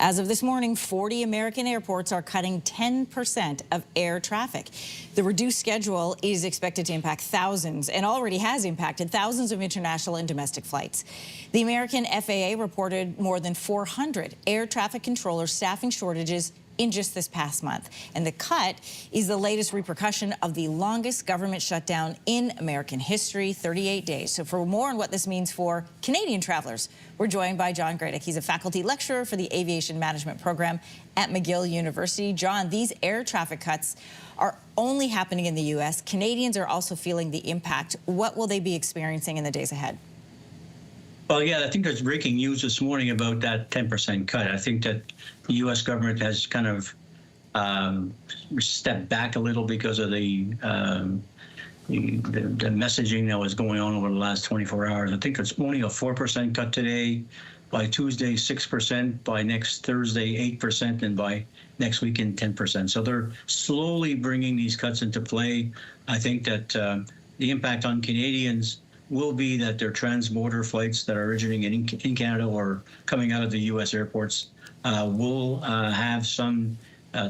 As of this morning, 40 American airports are cutting 10% of air traffic. The reduced schedule is expected to impact thousands, and already has impacted thousands of international and domestic flights. The American FAA reported more than 400 air traffic controller staffing shortages in just this past month. And the cut is the latest repercussion of the longest government shutdown in American history, 38 days. So for more on what this means for Canadian travelers, we're joined by John Gradick. He's a faculty lecturer for the Aviation Management Program at McGill University. John, these air traffic cuts are only happening in the U.S. Canadians are also feeling the impact. What will they be experiencing in the days ahead? Well, yeah, I think there's breaking news this morning about that 10% cut. I think that the U.S. government has kind of stepped back a little because of the messaging that was going on over the last 24 hours. I think it's only a 4% cut today. By Tuesday, 6%. By next Thursday, 8%. And by next weekend, 10%. So they're slowly bringing these cuts into play. I think that the impact on Canadians will be that their transborder flights that are originating in Canada or coming out of the U.S. airports will have some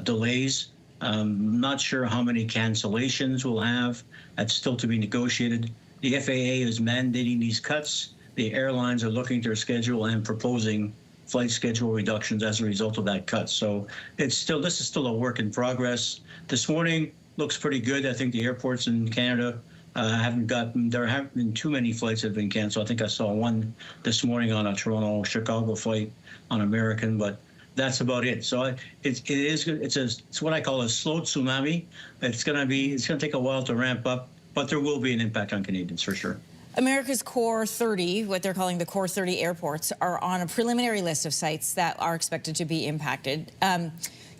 delays. Not sure how many cancellations we'll have. That's still to be negotiated. The FAA is mandating these cuts. The airlines are looking at their schedule and proposing flight schedule reductions as a result of that cut. So this is still a work in progress. This morning looks pretty good. I think the airports in Canada there haven't been too many flights that have been canceled. I think I saw one this morning on a Toronto-Chicago flight on American, but that's about it. So it's what I call a slow tsunami. It's going to take a while to ramp up, but there will be an impact on Canadians for sure. America's Core 30, what they're calling the Core 30 airports, are on a preliminary list of sites that are expected to be impacted.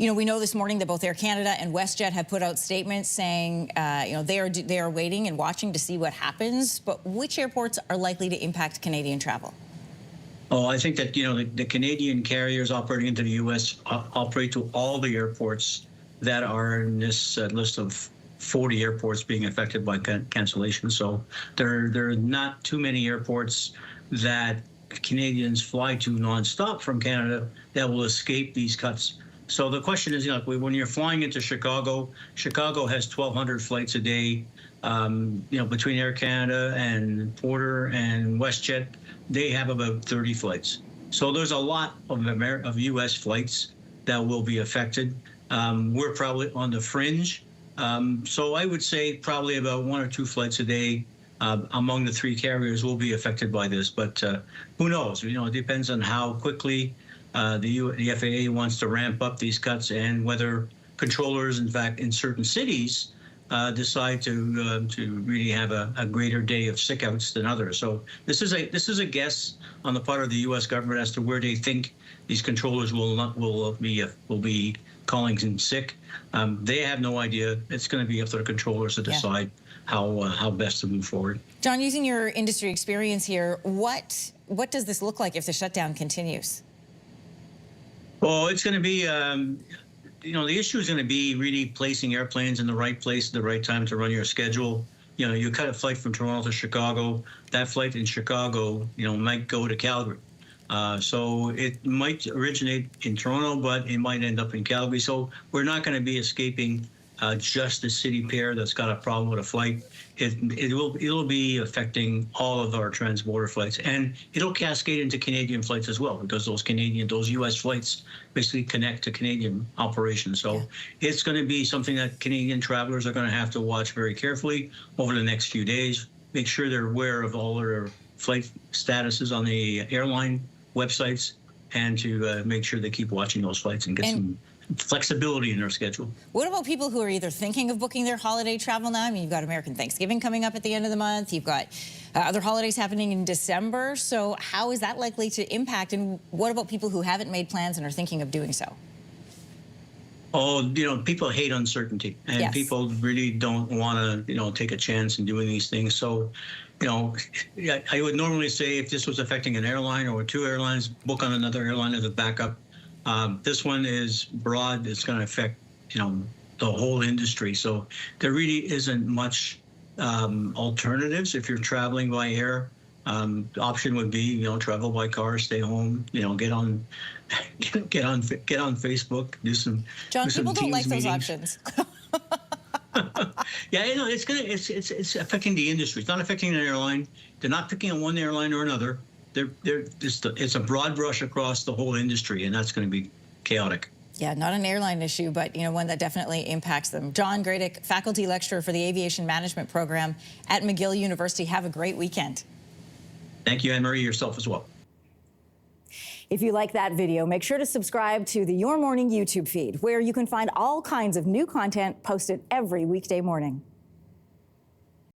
You know, we know this morning that both Air Canada and WestJet have put out statements saying, you know, they are waiting and watching to see what happens. But which airports are likely to impact Canadian travel? Oh, I think that, you know, the Canadian carriers operating into the U.S. operate to all the airports that are in this list of 40 airports being affected by cancellation. So there are not too many airports that Canadians fly to nonstop from Canada that will escape these cuts. So the question is, you know, when you're flying into Chicago, Chicago has 1,200 flights a day. You know, between Air Canada and Porter and WestJet, they have about 30 flights. So there's a lot of U.S. flights that will be affected. We're probably on the fringe. So I would say probably about 1 or 2 flights a day among the 3 carriers will be affected by this. But who knows? You know, it depends on how quickly the FAA wants to ramp up these cuts and whether controllers, in fact, in certain cities decide to really have a greater day of sick-outs than others. So this is a guess on the part of the U.S. government as to where they think these controllers will be calling in sick. They have no idea. It's going to be up to the controllers to decide how best to move forward. John, using your industry experience here, what does this look like if the shutdown continues? Well, it's going to be, you know, the issue is going to be really placing airplanes in the right place at the right time to run your schedule. You know, you cut a flight from Toronto to Chicago. That flight in Chicago, you know, might go to Calgary. So it might originate in Toronto, but it might end up in Calgary. So we're not going to be escaping just the city pair that's got a problem with a flight. It'll be affecting all of our transborder flights, and it'll cascade into Canadian flights as well, because those U.S. flights basically connect to Canadian operations. So it's going to be something that Canadian travelers are going to have to watch very carefully over the next few days. Make sure they're aware of all their flight statuses on the airline websites, and to make sure they keep watching those flights and get some flexibility in their schedule. What about people who are either thinking of booking their holiday travel now? I mean, you've got American Thanksgiving coming up at the end of the month. You've got other holidays happening in December. So how is that likely to impact? And what about people who haven't made plans and are thinking of doing so? Oh, you know, people hate uncertainty, and people really don't want to, you know, take a chance in doing these things. So, you know, I would normally say if this was affecting an airline or 2 airlines, book on another airline as a backup. This one is broad. It's going to affect, you know, the whole industry. So there really isn't much alternatives if you're traveling by air. The option would be, travel by car, stay home, get on Facebook, do some John, do some people don't Teams like those meetings. options. Yeah, it's affecting the industry. It's not affecting an airline. They're not picking on one airline or another. It's a broad brush across the whole industry, and that's going to be chaotic. Yeah, not an airline issue, but one that definitely impacts them. John Gradick, faculty lecturer for the Aviation Management Program at McGill University. Have a great weekend. Thank you, Anne-Marie, yourself as well. If you like that video, make sure to subscribe to the Your Morning YouTube feed, where you can find all kinds of new content posted every weekday morning.